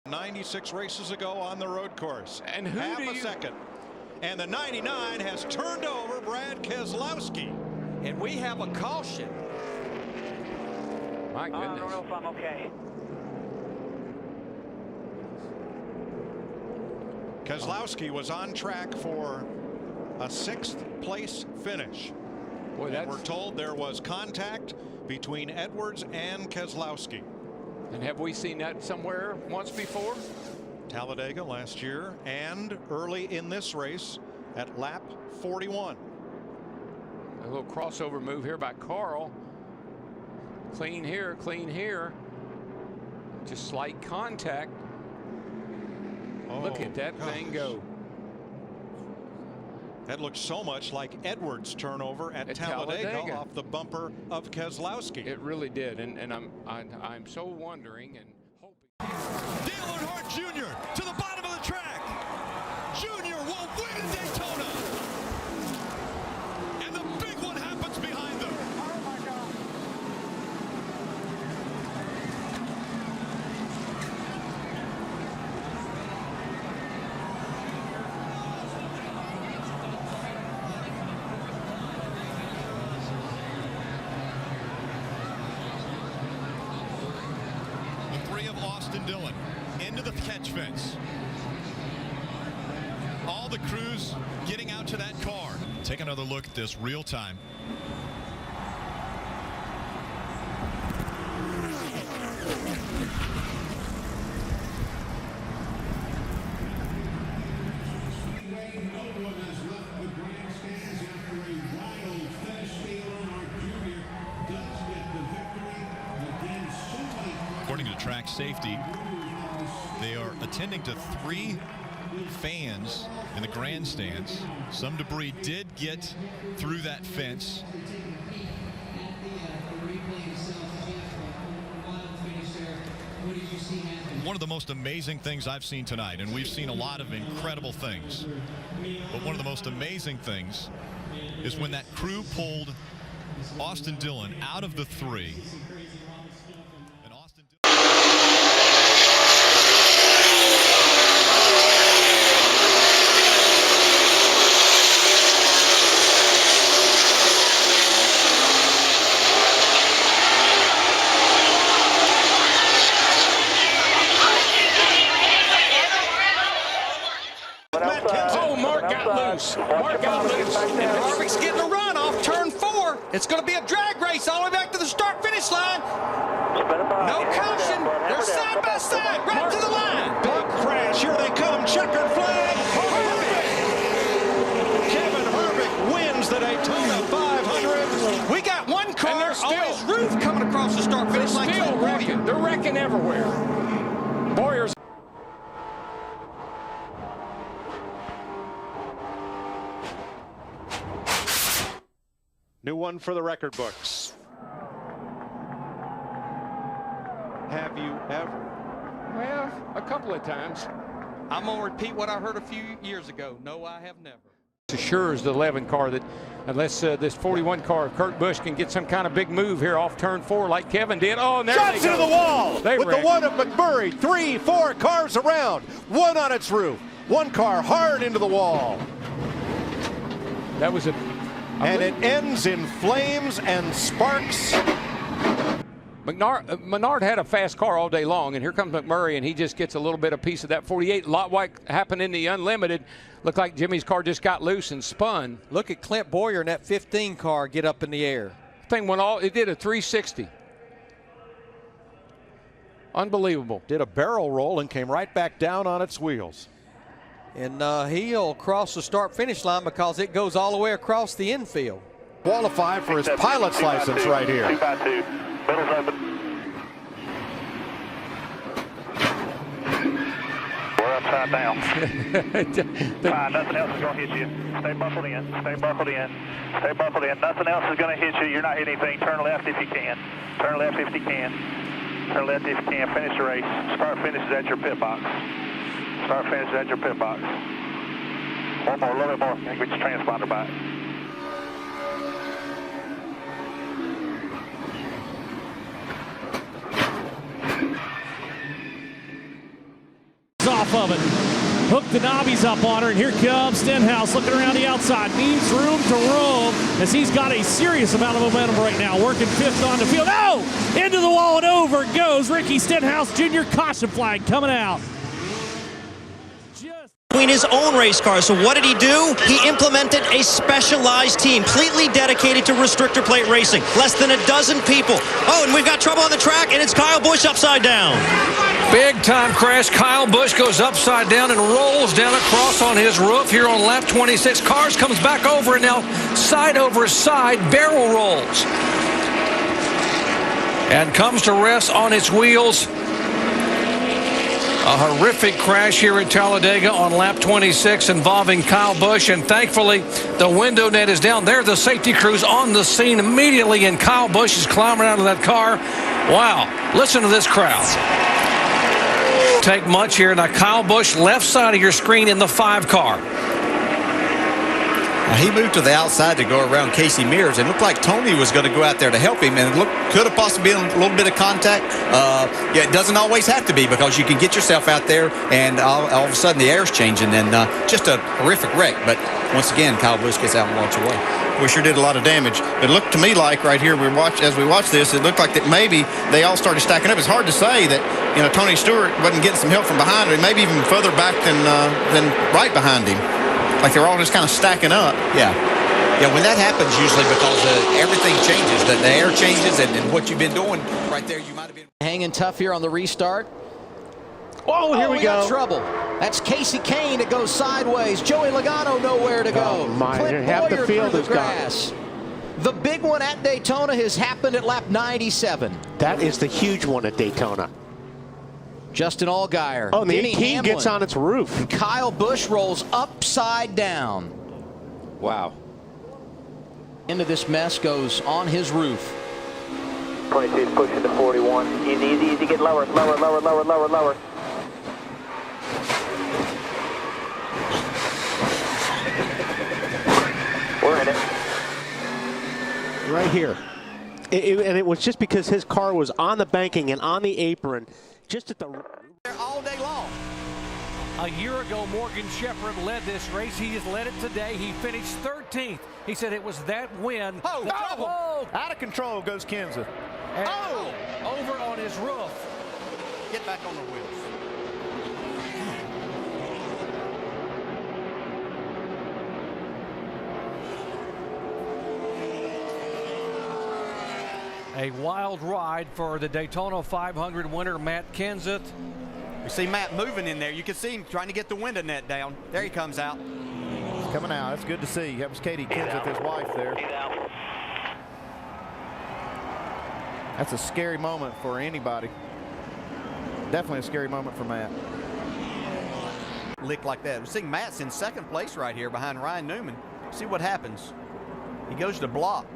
96 races ago on the road course. And who half a second. And the 99 has turned over Brad Keselowski. And we have a caution. My goodness. I don't know if I'm okay. Keselowski was on track for a 6th place finish. Boy, and we're told there was contact between Edwards and Keselowski. And have we seen that somewhere once before? Talladega last year and early in this race at lap 41. A little crossover move here by Carl. Clean here, clean here. Just slight contact. Oh, look at that thing go. That looks so much like Edwards' turnover at Talladega off the bumper of Keselowski. It really did, and I'm so wondering and hoping. Dillon Jr. to the bottom of the track. Jr. will win Daytona. And the big one happens behind them. Oh my God. The three of Austin Dillon into the catch fence. All the crews getting out to that car. Take another look at this real time. According to track safety, they are attending to 3 fans in the grandstands. Some debris did get through that fence. One of the most amazing things I've seen tonight, and we've seen a lot of incredible things, but one of the most amazing things is when that crew pulled Austin Dillon out of the 3. Oh, Mark got loose. Mark got loose. And Harvick's getting a run off turn 4. It's going to be a drag race all the way back to the start-finish line. No caution. They're side by side, right to the line. Big crash. Here they come. Checkered flag. Harvick. Kevin Harvick wins the Daytona 500. We got one car on his roof coming across the start-finish line. Still wrecking. They're wrecking everywhere. Boyer's. New one for the record books. Have you ever? Well, a couple of times. I'm going to repeat what I heard a few years ago. No, I have never. Assures the 11 car that unless this 41 car, Kurt Busch, can get some kind of big move here off turn 4 like Kevin did. Oh, now shots into the wall they with wrecked. The one of McMurray. 3, 4 cars around. One on its roof. One car hard into the wall. That was a. And it ends in flames and sparks. Menard had a fast car all day long, and here comes McMurray, and he just gets a little bit of piece of that 48. A lot like happened in the Unlimited. Looked like Jimmy's car just got loose and spun. Look at Clint Boyer in that 15 car get up in the air. Thing went all, it did a 360. Unbelievable. Did a barrel roll and came right back down on its wheels. And he'll cross the start-finish line because it goes all the way across the infield. Qualify for his pilot's license right here. 2 by 2. Middle's open. We're upside down. Fine, nothing else is going to hit you. Stay buckled in. Stay buckled in. Stay buckled in. Nothing else is going to hit you. You're not hitting anything. Turn left if you can. Turn left if you can. Turn left if you can. Finish the race. Start finishes at your pit box. Start finishes at your pit box. One more, a little bit more. Get your transponder back. Off of it. Hook the knobbies up on her, and here comes Stenhouse looking around the outside. Needs room to roam as he's got a serious amount of momentum right now. Working fifth on the field. Oh! Into the wall and over goes Ricky Stenhouse Jr. Caution flag coming out. Between his own race car. So what did he do? He implemented a specialized team, completely dedicated to restrictor plate racing. Less than a dozen people. Oh, and we've got trouble on the track, and it's Kyle Busch upside down. Big time crash. Kyle Busch goes upside down and rolls down across on his roof here on lap 26. Cars comes back over, and now side over side barrel rolls. And comes to rest on its wheels. A horrific crash here at Talladega on lap 26 involving Kyle Busch, and thankfully the window net is down. There the safety crews on the scene immediately, and Kyle Busch is climbing out of that car. Wow, listen to this crowd. Take much here. Now Kyle Busch, left side of your screen in the 5 car. Now, he moved to the outside to go around Casey Mears, and it looked like Tony was going to go out there to help him, and it could have possibly been a little bit of contact. Yeah, it doesn't always have to be, because you can get yourself out there, and all of a sudden the air's changing, and just a horrific wreck. But once again, Kyle Busch gets out and walks away. We sure did a lot of damage. It looked to me like right here, as we watched this, it looked like that maybe they all started stacking up. It's hard to say that, you know, Tony Stewart wasn't getting some help from behind him, maybe even further back than right behind him. Like they're all just kind of stacking up. Yeah. Yeah, when that happens, usually because everything changes, the air changes, and what you've been doing right there, you might have been Hanging tough here on the restart. Oh, here we go. Got trouble. That's Casey Kane that goes sideways. Joey Logano nowhere to go. Oh, my. Clint Half the Boyer field through is the grass. The big one at Daytona has happened at lap 97. That is the huge one at Daytona. Justin Allgaier. Oh, and the Denny 18 Hamlin, gets on its roof. and Kyle Busch rolls upside down. Wow. Into this mess goes on his roof. 22 is pushing to 41. Easy, get lower. We're in it. Right here. And it was just because his car was on the banking and on the apron, just at the... All day long. A year ago, Morgan Shepherd led this race. He has led it today. He finished 13th. He said it was that win. Out of control goes Kenseth. Over on his roof. Get back on the wheels. A wild ride for the Daytona 500 winner, Matt Kenseth. You see Matt moving in there. You can see him trying to get the window net down. There he comes out. He's coming out. That's good to see. That was Katie Kenseth, his wife there. That's a scary moment for anybody. Definitely a scary moment for Matt. Lick like that. We're seeing Matt's in second place right here behind Ryan Newman. See what happens. He goes to block.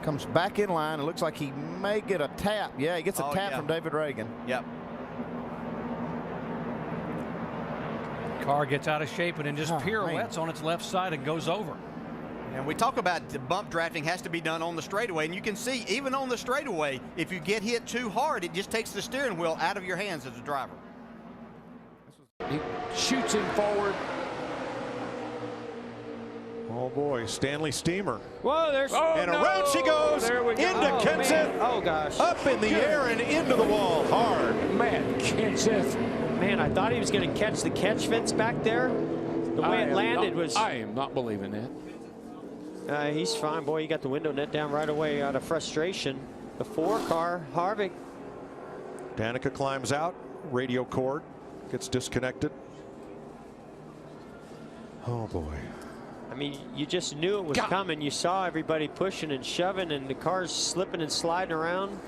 Comes back in line. It looks like he may get a tap. Yeah, he gets a tap from David Reagan. Yep. Car gets out of shape and then just pirouettes on its left side and goes over. And we talk about the bump drafting has to be done on the straightaway, and you can see even on the straightaway, if you get hit too hard, it just takes the steering wheel out of your hands as a driver. He shoots him forward. Oh boy, Stanley Steamer. Whoa, there's... And around she goes into Kenseth. Oh, gosh. Up in the air and into the wall hard. Man, Kenseth. Man, I thought he was going to catch the catch fence back there. The way it landed was... I am not believing that. He's fine. Boy, he got the window net down right away out of frustration. The 4 car, Harvick. Danica climbs out. Radio cord gets disconnected. Oh boy. I mean, you just knew it was coming. You saw everybody pushing and shoving, and the cars slipping and sliding around.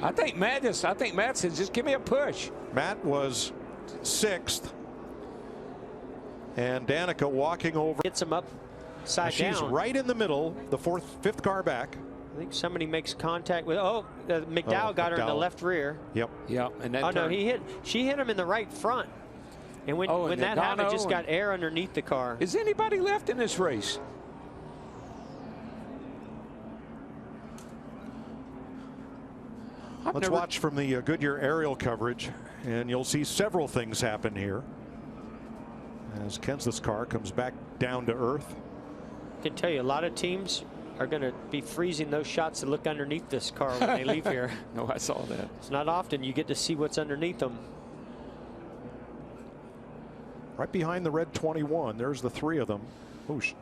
I think Matt says, just give me a push. Matt was 6th. And Danica walking over. Gets him up side down. She's right in the middle, the 5th car back. I think somebody makes contact with, McDowell got her in the left rear. Yep. And no, she hit him in the right front. And when that happened, just got air underneath the car. Is anybody left in this race? Let's watch from the Goodyear aerial coverage. And you'll see several things happen here as Kenseth's car comes back down to earth. I can tell you a lot of teams are going to be freezing those shots that look underneath this car when they leave here. No, I saw that. It's not often you get to see what's underneath them. Right behind the red 21, there's the three of them. Busch.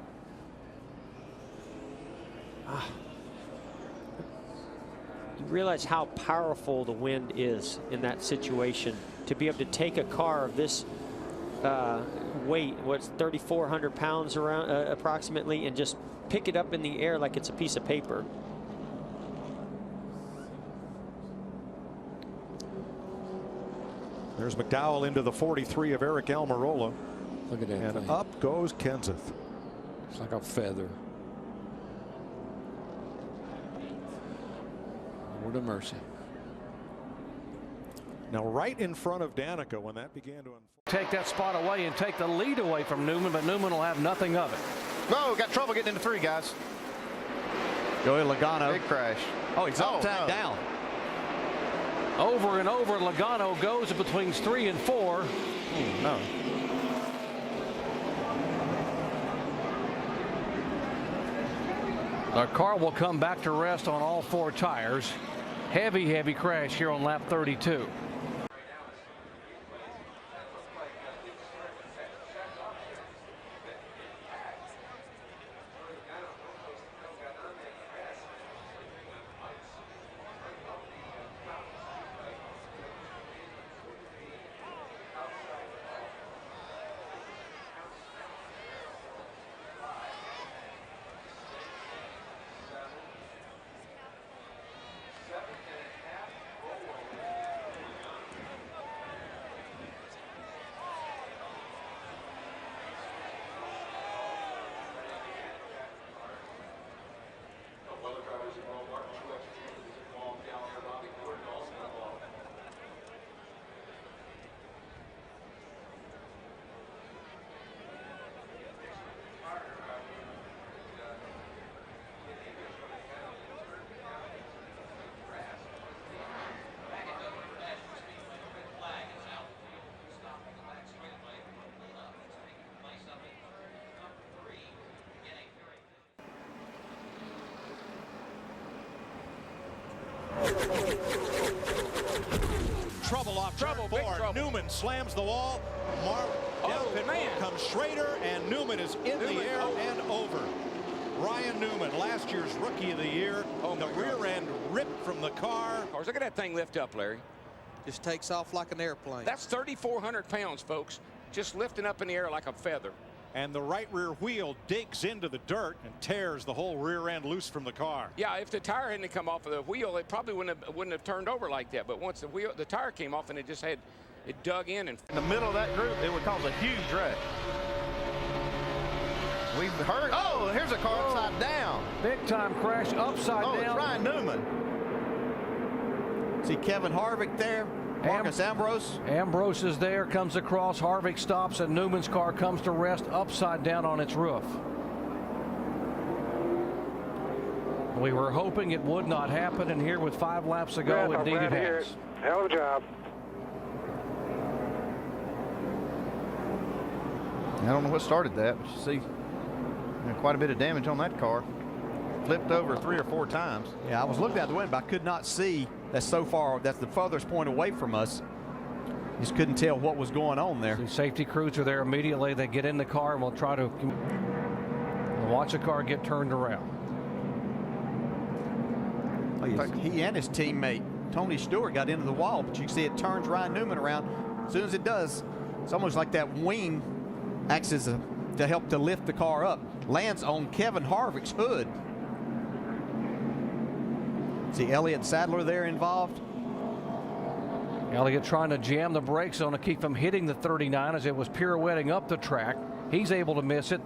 You realize how powerful the wind is in that situation to be able to take a car of this weight, what's 3,400 pounds around approximately, and just pick it up in the air like it's a piece of paper. There's McDowell into the 43 of Eric Almirola. Look at that. And thing. up goes Kenseth. It's like a feather. Lord of mercy. Now right in front of Danica when that began to unfold. Take that spot away and take the lead away from Newman, but Newman will have nothing of it. Whoa, got trouble getting into 3, guys. Joey Logano. Big crash. Oh, he's upside down. Over and over, Logano goes between 3 and 4. No. The car will come back to rest on all 4 tires. Heavy crash here on lap 32. Trouble off Trouble, turn big 4. trouble. Newman slams the wall. Down pit road comes Schrader, and Newman is in the air and over. Ryan Newman, last year's Rookie of the Year. The rear end ripped from the car. Look at that thing lift up, Larry. Just takes off like an airplane. That's 3,400 pounds, folks. Just lifting up in the air like a feather. And the right rear wheel digs into the dirt and tears the whole rear end loose from the car. Yeah, if the tire hadn't come off of the wheel, it probably wouldn't have turned over like that. But once the tire came off and it just had it dug in and in the middle of that group, it would cause a huge wreck. We've heard. Oh, here's a car upside down. Big time crash upside down. It's Ryan Newman. See Kevin Harvick there. Marcus Ambrose. Ambrose is there, comes across. Harvick stops, and Newman's car comes to rest upside down on its roof. We were hoping it would not happen, and here with 5 laps to go, indeed it has. Hell of a job. I don't know what started that, but you see quite a bit of damage on that car. Flipped over 3 or 4 times. Yeah, I was looking out the window, but I could not see. That's so far. That's the furthest point away from us. Just couldn't tell what was going on there. The safety crews are there immediately. They get in the car and will try to watch the car get turned around. He and his teammate Tony Stewart got into the wall, but you can see it turns Ryan Newman around. As soon as it does, it's almost like that wing acts as to help to lift the car up. Lands on Kevin Harvick's hood. See Elliott Sadler there involved. Elliott trying to jam the brakes on to keep him hitting the 39 as it was pirouetting up the track. He's able to miss it.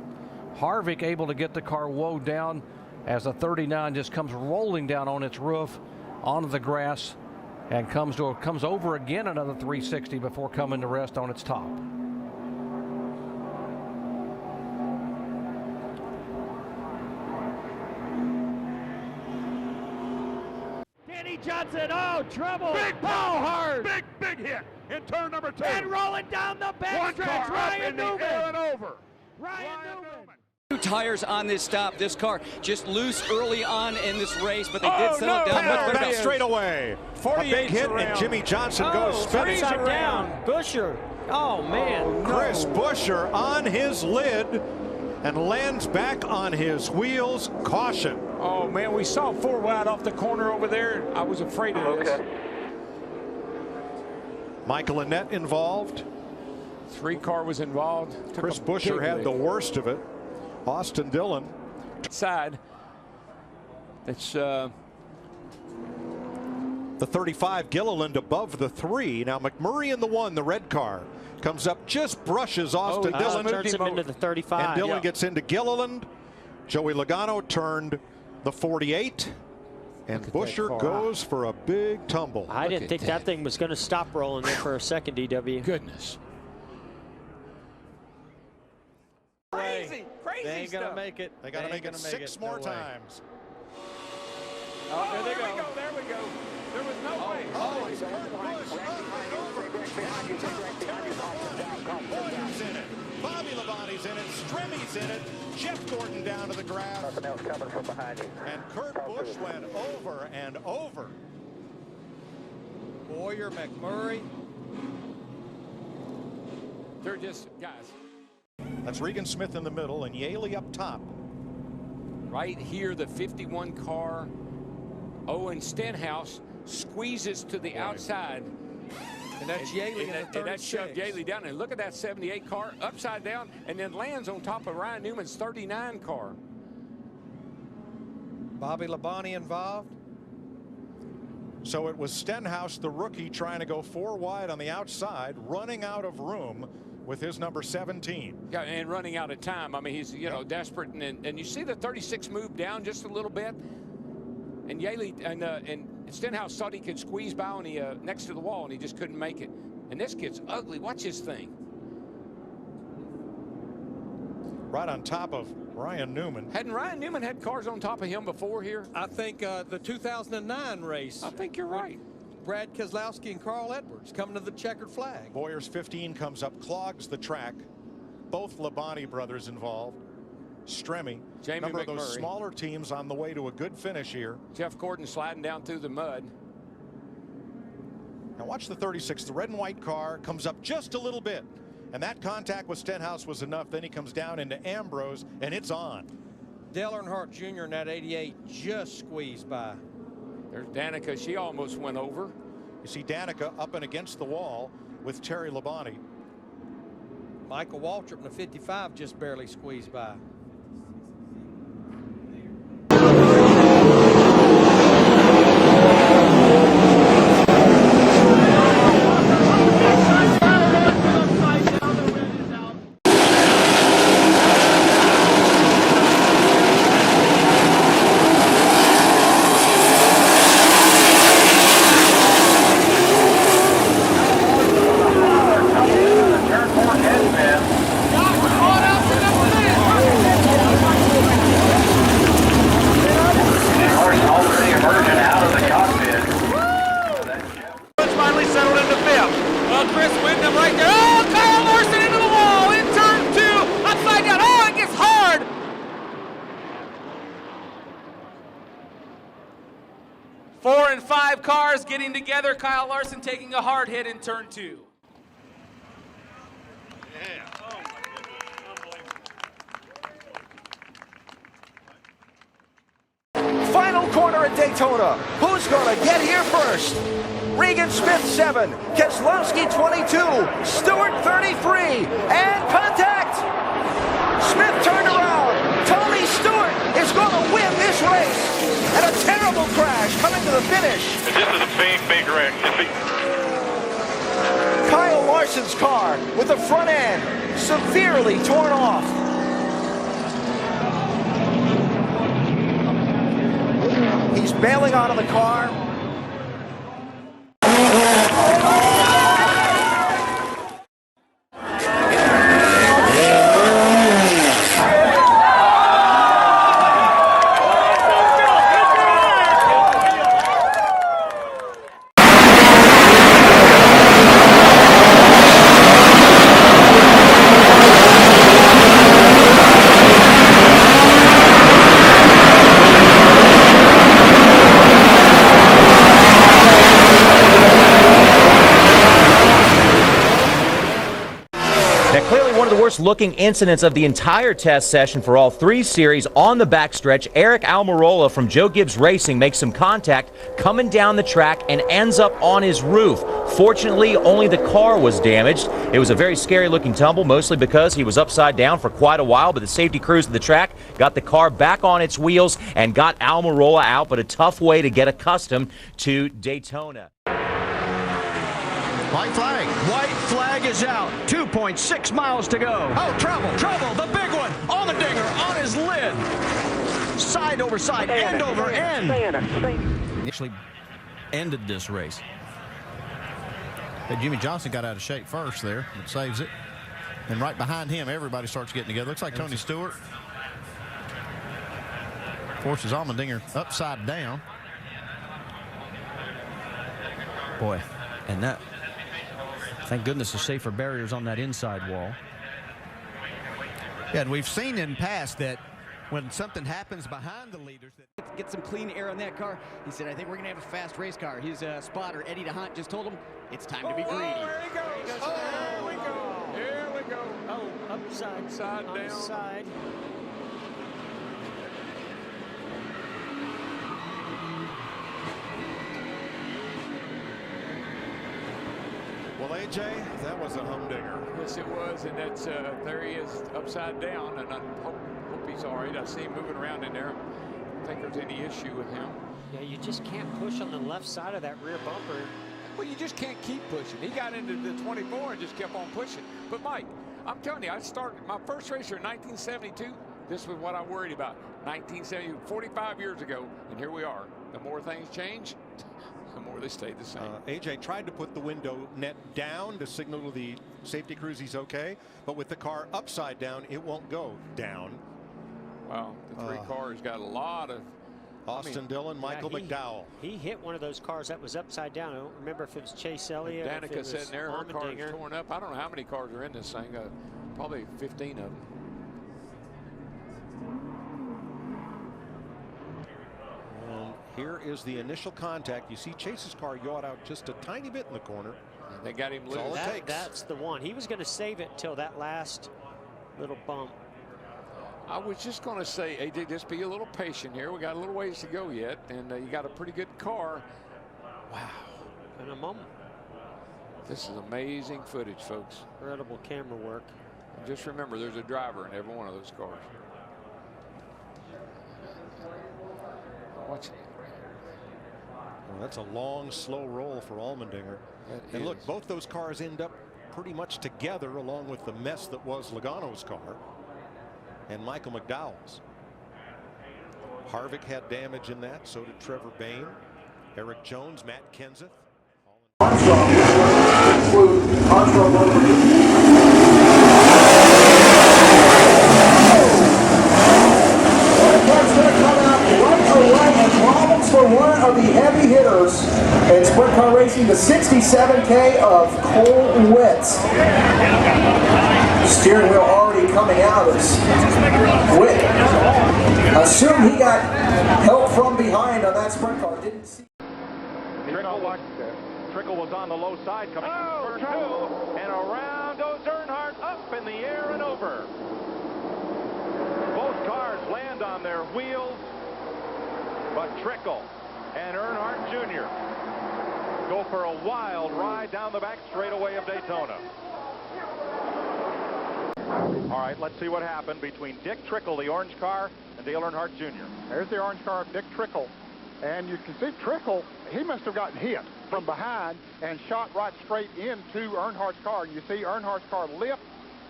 Harvick able to get the car woe down as the 39 just comes rolling down on its roof onto the grass and comes over again another 360 before coming to rest on its top. Johnson. Oh, trouble. Big ball hard. Big hit in turn number 2. And rolling down the backstretch. Ryan Newman. And over. Ryan Newman. 2 tires on this stop. This car just loose early on in this race, but they did settle it down much better. That straightaway. A big hit, and Jimmy Johnson goes spinning. Down. Buscher. Oh, man. Chris Buscher on his lid and lands back on his wheels. Caution. Oh, man, we saw 4 wide off the corner over there. I was afraid of this. Michael Annett involved. 3 car was involved. Chris Buscher had the worst of it. Austin Dillon. Side. It's the 35 Gilliland above the 3. Now McMurray in the 1, the red car, comes up, just brushes Austin Dillon. Turns him into the 35. And Dillon gets into Gilliland. Joey Logano turned the 48. And Buscher goes for a big tumble. I didn't think that thing was going to stop rolling there for a second, DW. Goodness. Crazy They ain't going to make it. They got to make it 6 more times. Oh, there we go. There we go. There was no way. Oh, it's Kurt Busch. Boyer's in it. Bobby Labonte's in it. Stremmy's in it. Jeff Gordon down to the grass. Nothing else coming from behind you. And Kurt Busch went over and over. Boyer, McMurray. They're just, guys. That's Regan Smith in the middle and Yaley up top. Right here, the 51 car. Owen Stenhouse squeezes to the outside. And that's Yaley in the 36. And that shoved Yaley down. And look at that 78 car upside down and then lands on top of Ryan Newman's 39 car. Bobby Labonte involved. So it was Stenhouse, the rookie, trying to go 4 wide on the outside, running out of room with his number 17. Yeah, and running out of time. I mean, he's, you know, desperate. And you see the 36 move down just a little bit. And Yaley and Stenhouse thought he could squeeze by on the next to the wall, and he just couldn't make it. And this kid's ugly. Watch this thing. Right on top of Ryan Newman. Hadn't Ryan Newman had cars on top of him before here? I think the 2009 race. I think you're right. Brad Keselowski and Carl Edwards coming to the checkered flag. Boyer's 15 comes up, clogs the track. Both Labonte brothers involved. Stremme. Jamie Number of those McMurray. smaller teams on the way to a good finish here. Jeff Gordon sliding down through the mud. Now watch the 36. The red and white car comes up just a little bit. And that contact with Stenhouse was enough. Then he comes down into Ambrose, and it's on. Dale Earnhardt Jr. in that 88 just squeezed by. There's Danica. She almost went over. You see Danica up and against the wall with Terry Labonte. Michael Waltrip in the 55 just barely squeezed by. Cars getting together. Kyle Larson taking a hard hit in turn 2. Final corner at Daytona. Who's going to get here first? Regan Smith 7, Keselowski 22, Stewart 33, and contact! Smith turned around. Tony Stewart is going to win this race. And a terrible crash coming to the finish. This is a big wreck. Kyle Larson's car with the front end severely torn off. He's bailing out of the car. Now, clearly one of the worst-looking incidents of the entire test session for all 3 series on the backstretch. Eric Almirola from Joe Gibbs Racing makes some contact coming down the track and ends up on his roof. Fortunately, only the car was damaged. It was a very scary-looking tumble, mostly because he was upside down for quite a while, but the safety crews of the track got the car back on its wheels and got Almirola out, but a tough way to get accustomed to Daytona. White flag. White flag is out. 2.6 miles to go. Oh, trouble, the big one. Allmendinger on his lid. Side over side, end over end. Actually ended this race. But Jimmy Johnson got out of shape first there, but saves it. And right behind him, everybody starts getting together. Looks like Tony Stewart forces Allmendinger upside down. Boy, and that, thank goodness, the safer barriers on that inside wall. Yeah, and we've seen in past that when something happens behind the leaders, that Get some clean air on that car. He said, I think we're going to have a fast race car. His spotter, Eddie DeHunt, just told him it's time to be greedy. There he goes. Here we go. Here we go. Oh, upside down. Side. Well, AJ, that was a humdinger. Yes, it was, and that's there he is upside down, and I hope he's all right. I see him moving around in there. I don't think there's any issue with him. Yeah, you just can't push on the left side of that rear bumper. Well, you just can't keep pushing. He got into the 24 and just kept on pushing. But, Mike, I'm telling you, I started my first race here in 1972. This was what I worried about. 1970, 45 years ago, and here we are. The more things change, the more they stay the same. AJ tried to put the window net down to signal to the safety crews he's okay, but with the car upside down, it won't go down. Wow, the 3 cars got a lot of... Austin Dillon, Michael McDowell. He hit one of those cars that was upside down. I don't remember if it was Chase Elliott. Danica sitting there, her car is torn up. I don't know how many cars are in this thing. Probably 15 of them. And here is the initial contact. You see Chase's car yawed out just a tiny bit in the corner. And they got him loose. That's all it takes. That's the one. He was going to save it till that last little bump. I was just going to say, AJ, just be a little patient here. We got a little ways to go yet, and you got a pretty good car. Wow. In a moment. This is amazing footage, folks. Incredible camera work. And just remember, there's a driver in every one of those cars. Watch it. Well, that's a long, slow roll for Allmendinger. And look, both those cars end up pretty much together along with the mess that was Logano's car and Michael McDowell's. Harvick had damage in that, so did Trevor Bayne, Eric Jones, Matt Kenseth. Problems for one of the heavy hitters in sprint car racing, the 67K of Cole Witt. Steering wheel already coming out as Witt. Assume he got help from behind on that sprint car. Didn't see. Trickle was on the low side coming first two, and around goes Earnhardt up in the air and over. Both cars land on their wheels, but Trickle and Earnhardt Jr. go for a wild ride down the back straightaway of Daytona. All right, let's see what happened between Dick Trickle, the orange car, and Dale Earnhardt Jr. There's the orange car of Dick Trickle. And you can see Trickle, he must have gotten hit from behind and shot right straight into Earnhardt's car. And you see Earnhardt's car lift,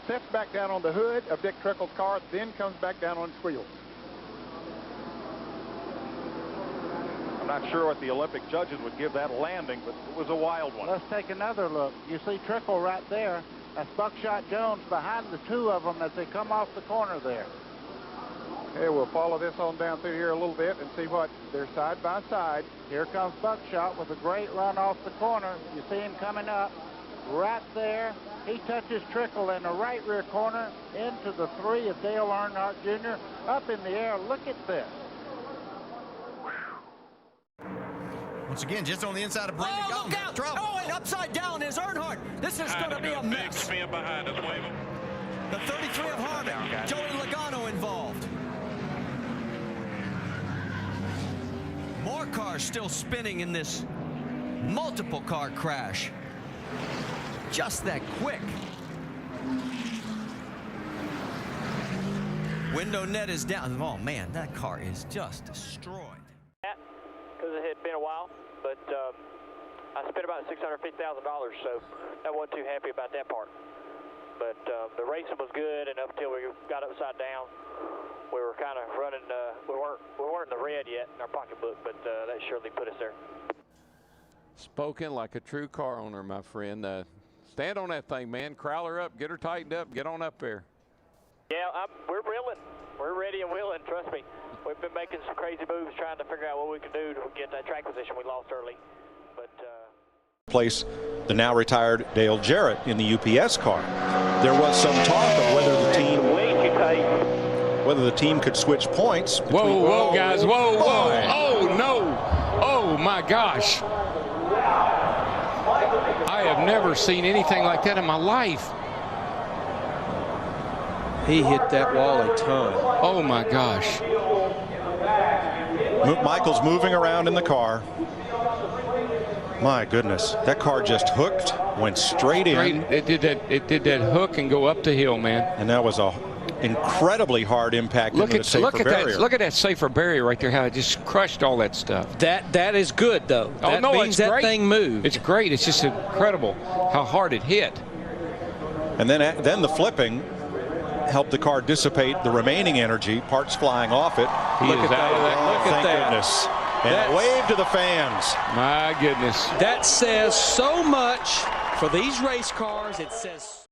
sets back down on the hood of Dick Trickle's car, then comes back down on its wheels. I'm not sure what the Olympic judges would give that landing, but it was a wild one. Let's take another look. You see Trickle right there. That's Buckshot Jones behind the two of them as they come off the corner there. Okay, we'll follow this on down through here a little bit and see what they're side by side. Here comes Buckshot with a great run off the corner. You see him coming up right there. He touches Trickle in the right rear corner into the 3 of Dale Earnhardt Jr. Up in the air. Look at this. Once again, just on the inside of Brandon. Look out! Oh, and upside down is Earnhardt. This is going to be a mess. Big spin behind us, wave him. The 33 of Harvick. Joey Logano involved. More cars still spinning in this multiple car crash. Just that quick. Window net is down. Oh man, that car is just destroyed. Because it had been a while, but I spent about $650,000, so I wasn't too happy about that part. But the racing was good, and up until we got upside down, we were kind of running. We weren't in the red yet in our pocketbook, but that surely put us there. Spoken like a true car owner, my friend. Stand on that thing, man. Crowd her up, get her tightened up, get on up there. Yeah, we're willing. We're ready and willing, trust me. We've been making some crazy moves trying to figure out what we can do to get that track position we lost early. But place the now retired Dale Jarrett in the UPS car. There was some talk of whether the team could switch points. Whoa, guys, whoa. Oh, no. Oh, my gosh. I have never seen anything like that in my life. He hit that wall a ton. Oh, my gosh. Michael's moving around in the car. My goodness, that car just hooked, went straight in. It did that hook and go up the hill, man. And that was a incredibly hard impact into the safer barrier. Look at that safer barrier right there, how it just crushed all that stuff. That is good, though. That means that thing moved. It's great. It's just incredible how hard it hit. And then the flipping helped the car dissipate the remaining energy, parts flying off it. Look at that. Look at that. Goodness. And a wave to the fans. My goodness. That says so much for these race cars. It says